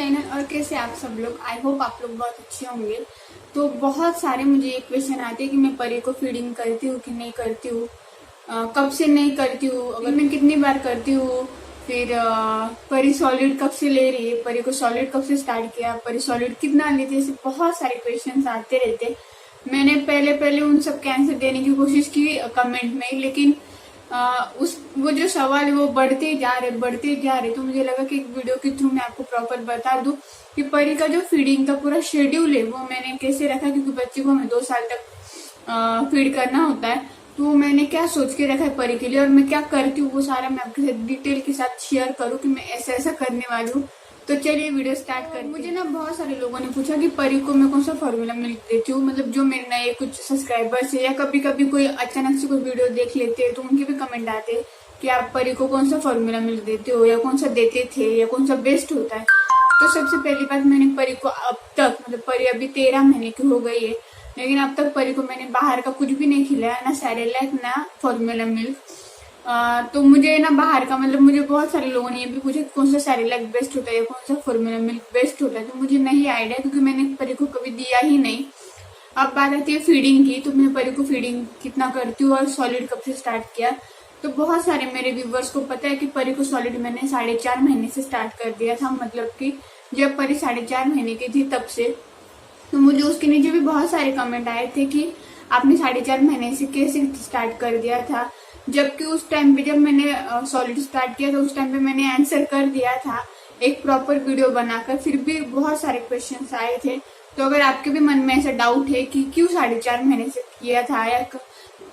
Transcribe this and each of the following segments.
Channel. और कैसे आप सब लोग, आई होप आप लोग बहुत अच्छे होंगे। तो बहुत सारे मुझे ये क्वेश्चन आते हैं कि मैं परी को फीडिंग करती हूँ कि नहीं करती हूँ, कब से नहीं करती हूँ, अगर मैं कितनी बार करती हूँ, फिर परी सॉलिड कब से ले रही है, परी को सॉलिड कब से स्टार्ट किया, परी सॉलिड कितना लेती है, ऐसे बहुत सारे क्वेश्चन आते रहते। मैंने पहले पहले उन सब के आंसर देने की कोशिश की कमेंट में, लेकिन वो जो सवाल है वो बढ़ते जा रहे। तो मुझे लगा कि एक वीडियो के थ्रू मैं आपको प्रॉपर बता दूं कि परी का जो फीडिंग का पूरा शेड्यूल है वो मैंने कैसे रखा, क्योंकि बच्चे को हमें 2 साल तक फीड करना होता है। तो मैंने क्या सोच के रखा है परी के लिए और मैं क्या करती हूँ वो सारा मैं आपके साथ डिटेल के साथ शेयर करूँ कि मैं ऐसा ऐसा करने वाली हूँ। तो चलिए वीडियो स्टार्ट कर। मुझे ना बहुत सारे लोगों ने पूछा कि परी को मैं कौन सा फॉर्मूला मिल्क देती हूँ, मतलब जो मेरे नए कुछ सब्सक्राइबर्स है या कभी कभी कोई अचानक से कोई वीडियो देख लेते हैं तो उनके भी कमेंट आते हैं कि आप परी को कौन सा फॉर्मूला मिल्क देते हो या कौन सा देते थे या कौन सा बेस्ट होता है। तो सबसे पहली बात, मैंने परी को अब तक, मतलब परी अभी 13 महीने की हो गई है, लेकिन अब तक परी को मैंने बाहर का कुछ भी नहीं खिलाया, ना सैरेलैक ना फॉर्मूला मिल्क। तो मुझे ना बाहर का, मतलब मुझे बहुत सारे लोगों ने ये भी पूछा कौन सा सैरेलैक बेस्ट होता है या कौन सा फॉर्मूला मिल्क बेस्ट होता है, तो मुझे नहीं आइडिया क्योंकि मैंने परी को कभी दिया ही नहीं। अब बात आती है फीडिंग की, तो मैं परी को फीडिंग कितना करती हूँ और सॉलिड कब से स्टार्ट किया। तो बहुत सारे मेरे व्यूवर्स को पता है कि परी को सॉलिड मैंने 4.5 महीने से स्टार्ट कर दिया था, मतलब कि जब परी 4.5 महीने की थी तब से। तो मुझे उसके नीचे भी बहुत सारे कमेंट आए थे कि आपने 4.5 महीने से कैसे स्टार्ट कर दिया था, जबकि उस टाइम पे जब मैंने सॉलिड स्टार्ट किया था उस टाइम पे मैंने आंसर कर दिया था एक प्रॉपर वीडियो बनाकर, फिर भी बहुत सारे क्वेश्चंस आए थे। तो अगर आपके भी मन में ऐसा डाउट है कि क्यों 4.5 महीने से किया था, या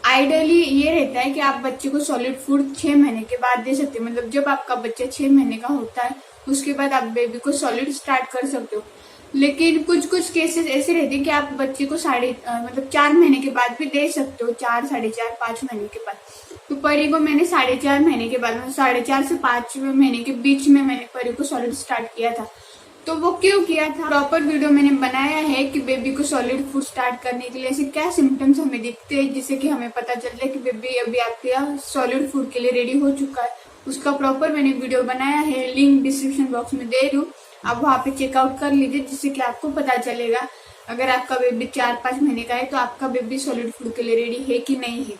आइडियली ये रहता है कि आप बच्चे को सॉलिड फूड 6 महीने के बाद दे सकते हैं, मतलब जब आपका बच्चा 6 महीने का होता है उसके बाद आप बेबी को सॉलिड स्टार्ट कर सकते हो। लेकिन कुछ कुछ केसेस ऐसे रहते हैं कि आप बच्चे को 4 महीने के बाद भी दे सकते हो, 4, 4.5, 5 महीने के बाद। तो परी को मैंने 4.5 महीने के बाद, मतलब 4.5 से 5 महीने के बीच में मैंने परी को सॉलिड स्टार्ट किया था। तो वो क्यों किया था, प्रॉपर वीडियो मैंने बनाया है कि बेबी को सॉलिड फूड स्टार्ट करने के लिए ऐसे क्या सिम्टम्स हमें दिखते हैं जिससे कि हमें पता चल जाए कि बेबी अभी आपके यहाँ सॉलिड फूड के लिए रेडी हो चुका है। उसका प्रॉपर मैंने वीडियो बनाया है, लिंक डिस्क्रिप्शन बॉक्स में दे रही हूँ, आप वहाँ पे चेकआउट कर लीजिए, जिससे कि आपको पता चलेगा अगर आपका बेबी 4-5 महीने का है तो आपका बेबी सॉलिड फूड के लिए रेडी है कि नहीं है।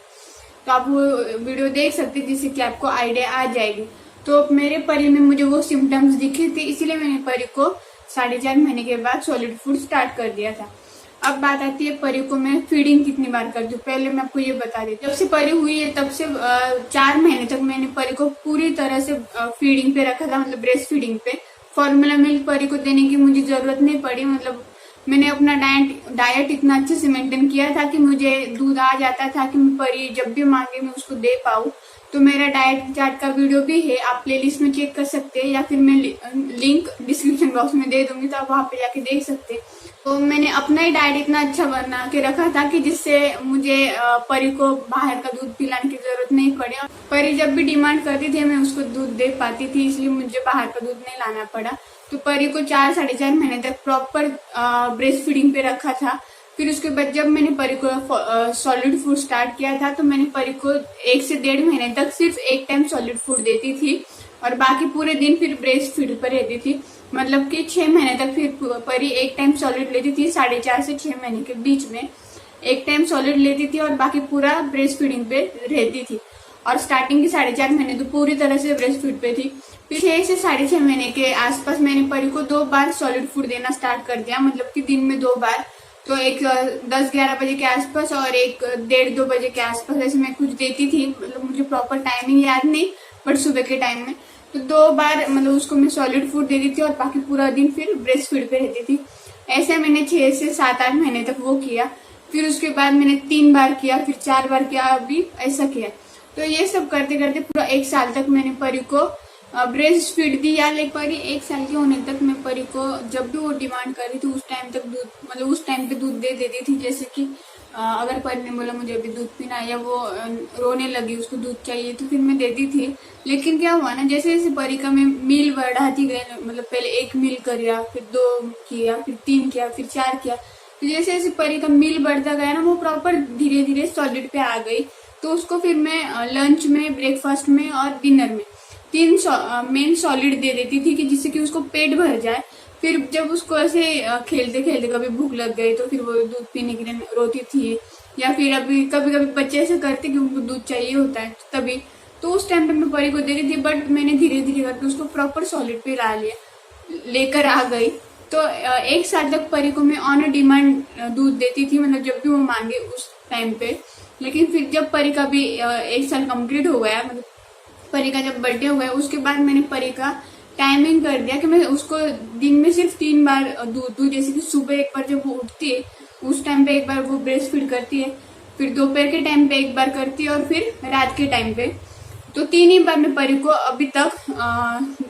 तो आप वो वीडियो देख सकते हैं जिससे कि आपको आइडिया आ जाएगी। तो मेरे परी में मुझे वो सिम्टम्स दिखे थे, इसीलिए मैंने परी को 4.5 महीने के बाद सॉलिड फूड स्टार्ट कर दिया था। अब बात आती है परी को मैं फीडिंग कितनी बार करती हूँ। पहले मैं आपको ये बता देती हूँ, जब से परी हुई है तब से 4 महीने तक मैंने परी को पूरी तरह से फीडिंग पे रखा था, मतलब ब्रेस्ट फीडिंग पे। फॉर्मूला मिल्क परी को देने की मुझे जरूरत नहीं पड़ी, मतलब मैंने अपना डाइट इतना अच्छे से मेंटेन किया था कि मुझे दूध आ जाता था कि परी जब भी मांगे मैं उसको दे पाऊँ। तो मेरा डाइट चार्ट का वीडियो भी है, आप प्लेलिस्ट में चेक कर सकते हैं या फिर मैं लिंक डिस्क्रिप्शन बॉक्स में दे दूंगी, तो आप वहाँ पे जाके देख सकते हैं। तो मैंने अपना ही डाइट इतना अच्छा बना के रखा था कि जिससे मुझे परी को बाहर का दूध पिलाने की जरूरत नहीं पड़ी। परी जब भी डिमांड करती थी मैं उसको दूध दे पाती थी, इसलिए मुझे बाहर का दूध नहीं लाना पड़ा। तो परी को 4-4.5 महीने तक प्रॉपर ब्रेस्ट फीडिंग पे रखा था। फिर उसके बाद जब मैंने परी को सॉलिड फूड स्टार्ट किया था तो मैंने परी को 1 से 1.5 महीने तक सिर्फ एक टाइम सॉलिड फूड देती थी और बाकी पूरे दिन फिर ब्रेस्ट फीड पर रहती थी, मतलब कि 6 महीने तक फिर परी एक टाइम सॉलिड लेती थी। 4.5 से 6 महीने के बीच में एक टाइम सॉलिड लेती थी और बाकी पूरा ब्रेस्ट फीडिंग पे रहती थी। और स्टार्टिंग के 4.5 महीने तो पूरी तरह से ब्रेस्ट फीड पे थी। फिर 6 से 6.5 महीने के आसपास मैंने परी को 2 बार सॉलिड फूड देना स्टार्ट कर दिया, मतलब कि दिन में 2 बार। तो एक 10-11 बजे के आसपास और एक 1:30-2 बजे के आसपास ऐसे मैं कुछ देती थी, मतलब मुझे प्रॉपर टाइमिंग याद नहीं, बट सुबह के टाइम में। तो 2 बार मतलब उसको मैं सॉलिड फूड देती थी और बाकी पूरा दिन फिर ब्रेस्ट फीड पे रहती थी। ऐसे मैंने 6 से 7-8 महीने तक वो किया। फिर उसके बाद मैंने 3 बार किया, फिर 4 बार किया, अभी ऐसा किया। तो ये सब करते करते पूरा 1 साल तक मैंने परी को ब्रेस्ट फीड दी। या लेकिन परी 1 साल के होने तक मैं परी को जब भी वो डिमांड कर रही थी उस टाइम तक दूध, मतलब उस टाइम पे दूध दे देती थी। जैसे कि अगर परी ने बोला मुझे अभी दूध पीना है या वो रोने लगी उसको दूध चाहिए तो फिर मैं देती थी। लेकिन क्या हुआ ना, जैसे जैसे परी का मैं मील बढ़ाती गई, मतलब पहले 1 मील किया, फिर 2 किया, फिर 3 किया, फिर 4 किया, तो जैसे जैसे परी का मील बढ़ता गया ना वो प्रॉपर धीरे धीरे सॉलिड पे आ गई। तो उसको फिर मैं लंच में, ब्रेकफास्ट में और डिनर में 3 मेन सॉलिड दे देती थी कि जिससे कि उसको पेट भर जाए। फिर जब उसको ऐसे खेलते खेलते कभी भूख लग गई तो फिर वो दूध पीने के लिए रोती थी, या फिर अभी कभी कभी बच्चे ऐसे करते कि उनको दूध चाहिए होता है तभी, तो उस टाइम पे मैं परी को दे रही थी। बट मैंने धीरे धीरे करके उसको प्रॉपर सॉलिड पे ला लिया, लेकर आ गई। तो 1 साल तक परी को मैं ऑन डिमांड दूध देती थी, मतलब जब भी वो मांगे उस टाइम पे। लेकिन फिर जब परी का भी 1 साल कंप्लीट हो गया, मतलब परी का जब बर्थडे हो गया, उसके बाद मैंने परी का टाइमिंग कर दिया कि मैं उसको दिन में सिर्फ 3 बार दूध दूँ। जैसे कि सुबह एक बार जब वो उठती है उस टाइम पे एक बार वो ब्रेस्ट फीड करती है, फिर दोपहर के टाइम पे एक बार करती है, और फिर रात के टाइम पे। तो 3 ही बार मैं परी को अभी तक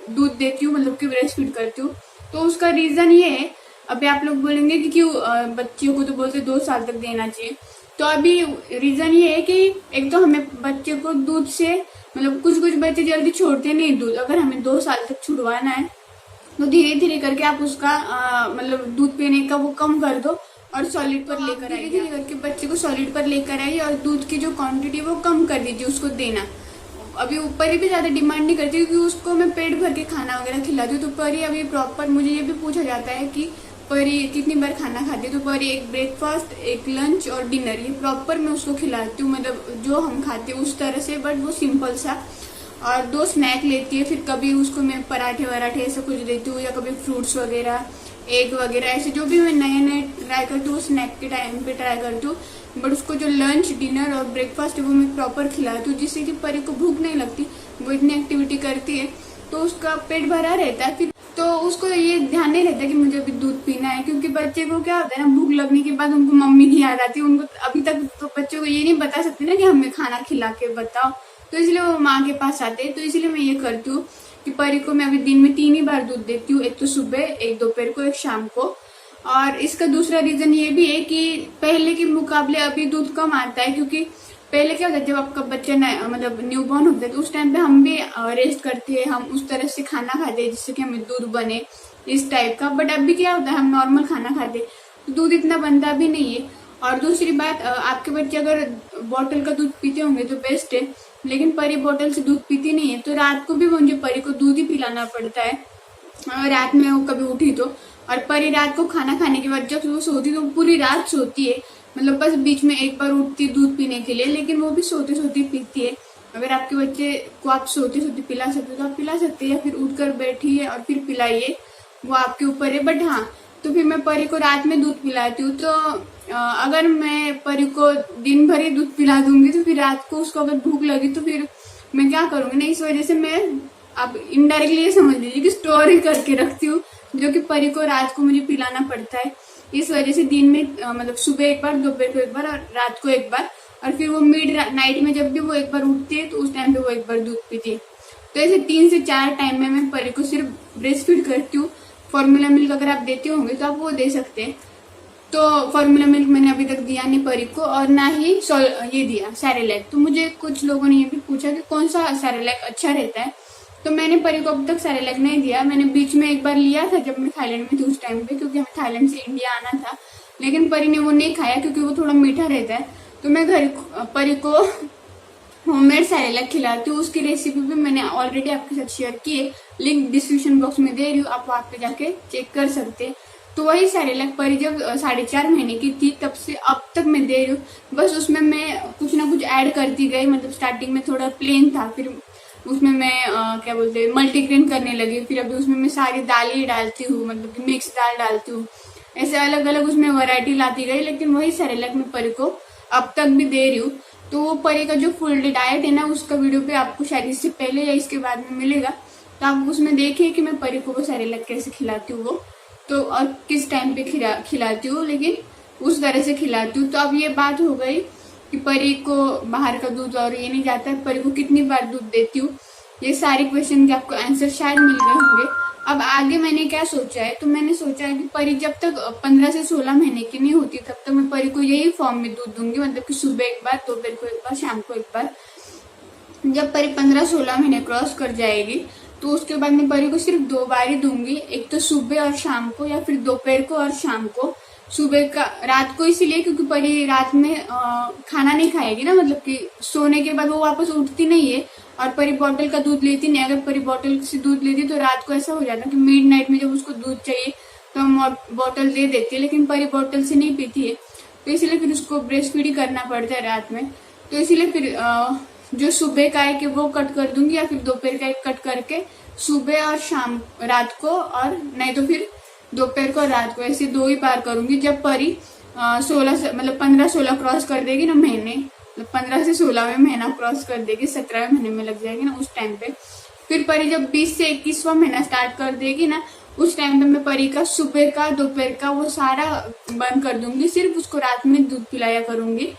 दूध देती हूँ, मतलब कि ब्रेस्ट फीड करती हूँ। तो उसका रीजन ये है, अभी आप लोग बोलेंगे कि क्यों बच्चियों को तो बोलते 2 साल तक देना चाहिए। तो अभी रीजन ये है कि एक तो हमें बच्चे को दूध से, मतलब कुछ कुछ बच्चे जल्दी छोड़ते नहीं दूध, अगर हमें 2 साल तक छुड़वाना है तो धीरे धीरे करके आप उसका मतलब दूध पीने का वो कम कर दो और सॉलिड पर लेकर आइए। धीरे करके बच्चे को सॉलिड पर लेकर आइए और दूध की जो क्वांटिटी वो कम कर दीजिए उसको देना। अभी परी भी ज्यादा डिमांड नहीं करती क्योंकि उसको मैं पेट भर के खाना वगैरह खिलाती हूँ। तो परी अभी प्रॉपर, मुझे ये भी पूछा जाता है कि परी कितनी बार खाना खाती है, तो परी एक ब्रेकफास्ट, एक लंच और डिनर, ये प्रॉपर मैं उसको खिलाती हूँ, मतलब जो हम खाते हैं उस तरह से, बट वो सिंपल सा। और 2 स्नैक लेती है, फिर कभी उसको मैं पराठे वराठे ऐसा कुछ देती हूँ, या कभी फ्रूट्स वगैरह, एग वगैरह, ऐसे जो भी मैं नए नए ट्राई करती हूँ स्नैक के टाइम पे ट्राई करती हूँ। बट उसको जो लंच, डिनर और ब्रेकफास्ट है वो मैं प्रॉपर खिलाती हूँ, जिससे कि परी को भूख नहीं लगती, वो इतनी एक्टिविटी करती है तो उसका पेट भरा रहता है। फिर तो उसको ये ध्यान नहीं रहता कि मुझे अभी दूध पीना है, क्योंकि बच्चे को क्या होता है ना, भूख लगने के बाद उनको मम्मी की याद आती है। उनको अभी तक तो बच्चों को ये नहीं बता सकते ना कि हमें खाना खिला के बताओ, तो इसलिए वो माँ के पास आते हैं। तो इसलिए मैं ये करती हूँ कि परी को मैं अभी दिन में 3 ही बार दूध देती हूँ, एक तो सुबह, एक दोपहर को, एक शाम को। और इसका दूसरा रीजन ये भी है कि पहले के मुकाबले अभी दूध कम आता है, क्योंकि पहले क्या होता है, जब आपका बच्चा मतलब न्यूबॉर्न होता है तो उस टाइम पे हम भी रेस्ट करते हैं, हम उस तरह से खाना खाते हैं जिससे कि हमें दूध बने, इस टाइप का। बट अभी क्या होता है, हम नॉर्मल खाना खाते हैं तो दूध इतना बनता भी नहीं है। और दूसरी बात, आपके बच्चे अगर बॉटल का दूध पीते होंगे तो बेस्ट है, लेकिन परी बॉटल से दूध पीती नहीं है, तो रात को भी मुझे परी को दूध ही पिलाना पड़ता है। रात में वो कभी उठी तो, और परी रात को खाना खाने के बाद जब वो सोती तो पूरी रात सोती है, मतलब बस बीच में एक बार उठती है दूध पीने के लिए, लेकिन वो भी सोते सोते पीती है। अगर आपके बच्चे को आप सोते सोते पिला सकते हो तो आप पिला सकते हैं, या फिर उठकर बैठिए और फिर पिलाइए, वो आपके ऊपर है। बट हाँ, तो फिर मैं परी को रात में दूध पिलाती हूँ। तो अगर मैं परी को दिन भर ही दूध पिला दूंगी तो फिर रात को उसको अगर भूख लगी तो फिर मैं क्या करूंगी ना। इस वजह से मैं, आप इनडायरेक्टली ये समझ लीजिए कि स्टोर ही करके रखती हूँ, जो कि परी को रात को मुझे पिलाना पड़ता है। इस वजह से दिन में मतलब सुबह एक बार, दोपहर को एक बार और रात को एक बार, और फिर वो मिड नाइट में जब भी वो एक बार उठती है तो उस टाइम पे वो एक बार दूध पीती है। तो ऐसे 3 से 4 टाइम में मैं परी को सिर्फ ब्रेस्ट फीड करती हूँ। फॉर्मूला मिल्क अगर आप देते होंगे तो आप वो दे सकते हैं। तो फॉर्मूला मिल्क मैंने अभी तक दिया नहीं परी को, और ना ही ये दिया सैरेलैक। तो मुझे कुछ लोगों ने ये भी पूछा कि कौन सा सैरेलैक अच्छा रहता है, तो मैंने परी को अब तक सैरेलैक नहीं दिया। मैंने बीच में एक बार लिया था जब मैं थाईलैंड में थी उस टाइम पे, क्योंकि हमें थाईलैंड से इंडिया आना था, लेकिन परी ने वो नहीं खाया क्योंकि वो थोड़ा मीठा रहता है। तो मैं घर परी को होममेड सैरेलैक खिलाती हूँ। उसकी रेसिपी भी मैंने ऑलरेडी आपके साथ शेयर की है, लिंक डिस्क्रिप्शन बॉक्स में दे रही हूँ, आप वहाँ पे जाके चेक कर सकते हैं। तो वही सैरेलैक परी जब 4.5 महीने की थी तब से अब तक मैं दे रही हूँ। बस उसमें मैं कुछ ना कुछ ऐड करती गई, मतलब स्टार्टिंग में थोड़ा प्लेन था, फिर उसमें मैं क्या बोलते हैं मल्टीग्रेन करने लगी, फिर अभी उसमें मैं सारी दालें डालती हूँ, मतलब कि मिक्स दाल डालती हूँ, ऐसे अलग अलग उसमें वैरायटी लाती गई। लेकिन वही सैरेलैक मैं परी को अब तक भी दे रही हूँ। तो वो परी का जो फुल डे डाइट है ना, उसका वीडियो पे आपको शायद इससे पहले या इसके बाद में मिलेगा, तो आप उसमें देखिए कि मैं परी को वो सैरेलैक कैसे खिलाती हूँ, वो तो और किस टाइम पे खिलाती हूँ, लेकिन उस तरह से खिलाती हूँ। तो अब ये बात हो गई कि परी को बाहर का दूध और ये नहीं जाता है, परी को कितनी बार दूध देती हूँ, ये सारे क्वेश्चन के आपको आंसर शायद मिल गए होंगे। अब आगे मैंने क्या सोचा है, तो मैंने सोचा है कि परी जब तक 15 से 16 महीने की नहीं होती तब तक मैं परी को यही फॉर्म में दूध दूंगी, मतलब कि सुबह एक बार, दोपहर को एक बार, शाम को एक बार। जब परी 15-16 महीने क्रॉस कर जाएगी तो उसके बाद मैं परी को सिर्फ 2 बार ही दूंगी, एक तो सुबह और शाम को, या फिर दोपहर को और शाम को। सुबह का रात को इसीलिए क्योंकि परी रात में खाना नहीं खाएगी ना, मतलब कि सोने के बाद वो वापस उठती नहीं है और परी बॉटल का दूध लेती नहीं। अगर परी बॉटल से दूध लेती तो रात को ऐसा हो जाता कि मिडनाइट में जब उसको दूध चाहिए तो हम बॉटल दे देती है, लेकिन परी बॉटल से नहीं पीती है, तो इसीलिए फिर उसको ब्रेस्ट फीड करना पड़ता है रात में। तो इसीलिए फिर जो सुबह का है कि वो कट कर दूंगी या फिर दोपहर का एक कट करके सुबह और शाम रात को, और नहीं तो फिर दोपहर को और रात को, ऐसे 2 ही बार करूंगी। जब परी 16 मतलब 15-16 क्रॉस कर देगी ना महीने, मतलब 15 से 16वें महीना क्रॉस कर देगी, 17वें महीने में लग जाएगी ना उस टाइम पे, फिर परी जब 20 से 21वां महीना स्टार्ट कर देगी ना, उस टाइम पे मैं परी का सुबह का दोपहर का वो सारा बंद कर दूंगी, सिर्फ उसको रात में दूध पिलाया करूंगी।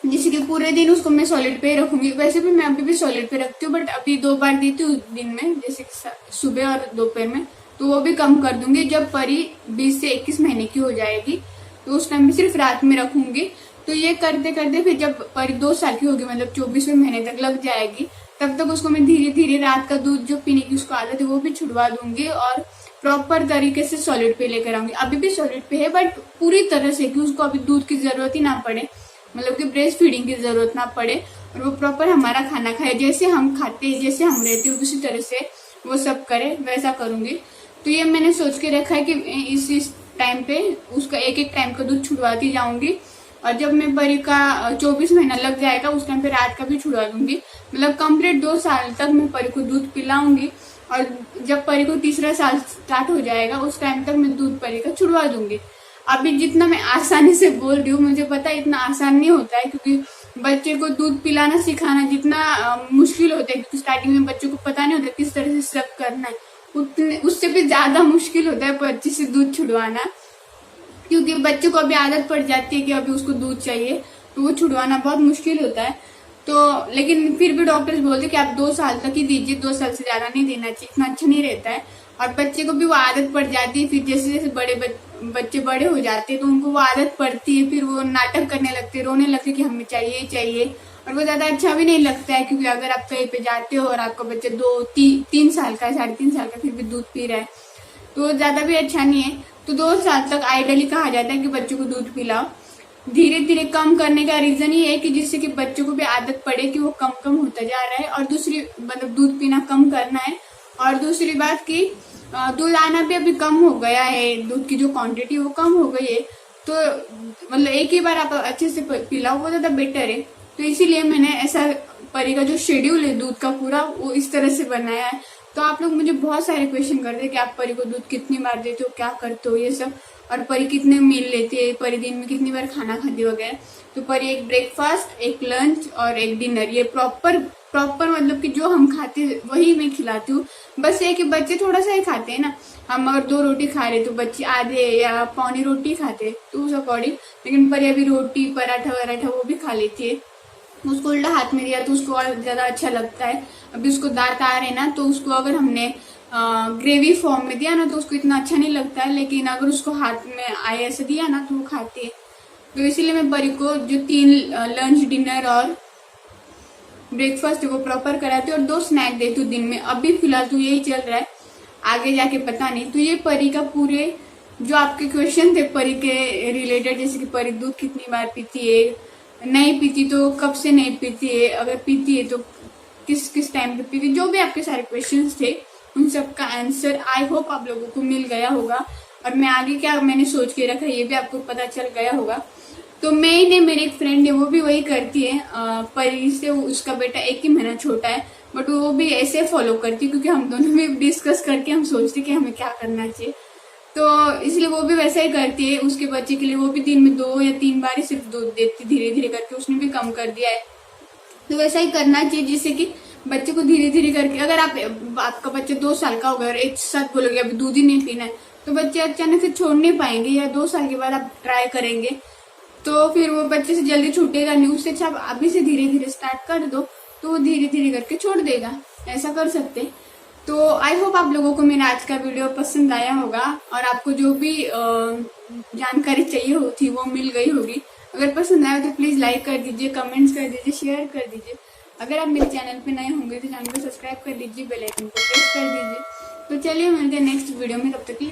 जैसे कि पूरे दिन उसको मैं सॉलिड पे रखूंगी। वैसे भी मैं अभी भी सॉलिड पे रखती हूँ, बट अभी 2 बार देती हूँ दिन में, जैसे सुबह और दोपहर में, तो वो भी कम कर दूंगी। जब परी 20 से 21 महीने की हो जाएगी तो उस टाइम में सिर्फ रात में रखूंगी। तो ये करते करते फिर जब परी 2 साल की होगी, मतलब 24वें महीने तक लग जाएगी, तब तक उसको मैं धीरे धीरे रात का दूध जो पीने की उसको आदत है वो भी छुड़वा दूंगी और प्रॉपर तरीके से सॉलिड पे लेकर आऊंगी। अभी भी सॉलिड पे है, बट पूरी तरह से कि उसको अभी दूध की जरूरत ही ना पड़े, मतलब कि ब्रेस्ट फीडिंग की जरूरत ना पड़े, और वो प्रॉपर हमारा खाना खाए, जैसे हम खाते हैं जैसे हम रहते हैं उसी तरह से वो सब करे, वैसा करूंगी। तो ये मैंने सोच के रखा है कि इस टाइम पे उसका एक टाइम का दूध छुड़वाती जाऊंगी, और जब मैं परी का 24 महीना लग जाएगा उस टाइम पे रात का भी छुड़वा दूंगी। मतलब कंप्लीट 2 साल तक मैं परी को दूध पिलाऊंगी, और जब परी को 3रा साल स्टार्ट हो जाएगा उस टाइम तक मैं दूध परी का छुड़वा दूंगी। अभी जितना मैं आसानी से बोल रही हूँ, मुझे पता है इतना आसान नहीं होता है, क्योंकि बच्चे को दूध पिलाना सिखाना जितना मुश्किल होता है, क्योंकि स्टार्टिंग में बच्चों को पता नहीं होता किस तरह से सब करना है, उतने उससे भी ज्यादा मुश्किल होता है बच्चे से दूध छुड़वाना, क्योंकि बच्चे को अभी आदत पड़ जाती है कि अभी उसको दूध चाहिए, तो वो छुड़वाना बहुत मुश्किल होता है। तो लेकिन फिर भी डॉक्टर्स बोलते कि आप 2 साल तक ही दीजिए, 2 साल से ज्यादा नहीं देना चाहिए, इतना अच्छा नहीं रहता है। और बच्चे को भी वो आदत पड़ जाती है, फिर जैसे जैसे बच्चे बड़े हो जाते हैं तो उनको वो आदत पड़ती है, फिर वो नाटक करने लगते, रोने लगते कि हमें चाहिए ही चाहिए, और वो ज्यादा अच्छा भी नहीं लगता है, क्योंकि अगर आप कहीं पे जाते हो और आपका बच्चा 2-3 साल का है, 3.5 साल का, फिर भी दूध पी रहा है, तो ज्यादा भी अच्छा नहीं है। तो 2 साल तक आइडियली कहा जाता है कि बच्चों को दूध पिलाओ। धीरे धीरे कम करने का रीजन ये है कि जिससे कि बच्चों को भी आदत पड़े कि वो कम कम होता जा रहा है, और दूसरी मतलब दूध पीना कम करना है। और दूसरी बात की दूध आना भी अभी कम हो गया है, दूध की जो क्वांटिटी वो कम हो गई है, तो मतलब एक ही बार आप अच्छे से पिलाओ, वो ज्यादा बेटर है। तो इसीलिए मैंने ऐसा परी का जो शेड्यूल है दूध का पूरा वो इस तरह से बनाया है। तो आप लोग मुझे बहुत सारे क्वेश्चन करते हैं कि आप परी को दूध कितनी बार देते हो, क्या करते हो, ये सब, और परी कितने मील लेती है, परी दिन में कितनी बार खाना खाती वगैरह। तो परी एक ब्रेकफास्ट, एक लंच और एक डिनर, ये प्रॉपर मतलब कि जो हम खाते वही मैं खिलाती हूँ। बस ये कि बच्चे थोड़ा सा ही खाते हैं ना, हम अगर 2 रोटी खा रहे तो बच्चे आधे या पौनी रोटी खाते, तो उस अकॉर्डिंग। लेकिन परी अभी रोटी पराठा वराठा वो भी खा लेती है, उसको उल्टा हाथ में दिया तो उसको और ज्यादा अच्छा लगता है। अभी उसको दांत आ रहे ना, तो उसको अगर हमने ग्रेवी फॉर्म में दिया ना तो उसको इतना अच्छा नहीं लगता है, लेकिन अगर उसको हाथ में आए ऐसे दिया ना तो वो खाती है। तो इसीलिए मैं परी को जो 3 लंच, डिनर और ब्रेकफास्ट वो प्रॉपर कराती हूँ, और 2 स्नैक देती हूँ दिन में। अभी फिलहाल तो यही चल रहा है, आगे जाके पता नहीं। तो ये परी का पूरे जो आपके क्वेश्चन थे परी के रिलेटेड, जैसे कि परी दूध कितनी बार पीती है, नहीं पीती तो कब से नहीं पीती है, अगर पीती है तो किस किस टाइम पे पीती, जो भी आपके सारे क्वेश्चंस थे उन सब का आंसर आई होप आप लोगों को मिल गया होगा, और मैं आगे क्या मैंने सोच के रखा ये भी आपको पता चल गया होगा। तो मैं ही नहीं, मेरी एक फ्रेंड है वो भी वही करती है, परी से उसका बेटा 1 ही महीना छोटा है, बट वो भी ऐसे फॉलो करती है, क्योंकि हम दोनों भी डिस्कस करके हम सोचते कि हमें क्या करना चाहिए, तो इसलिए वो भी वैसा ही करती है। उसके बच्चे के लिए वो भी दिन में 2 या 3 बार ही सिर्फ दूध देती, धीरे धीरे करके उसने भी कम कर दिया है। तो वैसा ही करना चाहिए, जिससे कि बच्चे को धीरे धीरे करके, अगर आपका बच्चा 2 साल का होगा और एक साथ बोलोगे अभी दूध ही नहीं पीना है, तो बच्चे अचानक से छोड़ नहीं पाएंगे, या 2 साल के बाद आप ट्राई करेंगे तो फिर वो बच्चे से जल्दी छूटेगा नहीं। उससे अच्छा आप अभी से धीरे धीरे स्टार्ट कर दो, तो वो धीरे धीरे करके छोड़ देगा, ऐसा कर सकते। तो आई होप आप लोगों को मेरा आज का वीडियो पसंद आया होगा, और आपको जो भी जानकारी चाहिए थी वो मिल गई होगी। अगर पसंद आया तो प्लीज लाइक कर दीजिए, कमेंट्स कर दीजिए, शेयर कर दीजिए। अगर आप मेरे चैनल पे नए होंगे तो चैनल को सब्सक्राइब कर दीजिए, बेल आइकन को प्रेस कर दीजिए। तो चलिए मिलते हैं नेक्स्ट वीडियो में, तब तक के लिए